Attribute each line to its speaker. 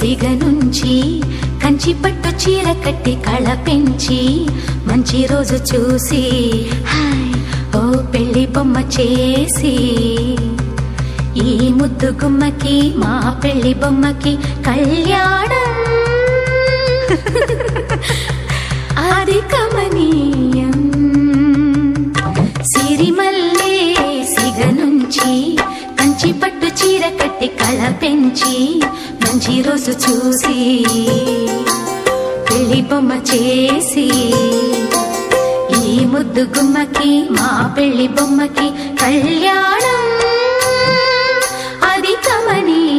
Speaker 1: సిగ నుంచి కంచి పట్టు చీర కట్టి కళ పెంచి మంచి రోజు చూసి హాయ్ ఓ పెళ్లి బొమ్మ చేసి ఈ ముద్దు గుమ్మకి మా పెళ్లి బొమ్మకి కళ్యాణం అది కమనీయం. సిరిమల్లే సిగ నుంచి కంచి పట్టు చీర కట్టి కళ పెంచి మంచి రోజు చూసి పెళ్లి బొమ్మ చేసి ఈ ముద్దు గుమ్మకి మా పెళ్లి బొమ్మకి కళ్యాణం అది కమనీయం.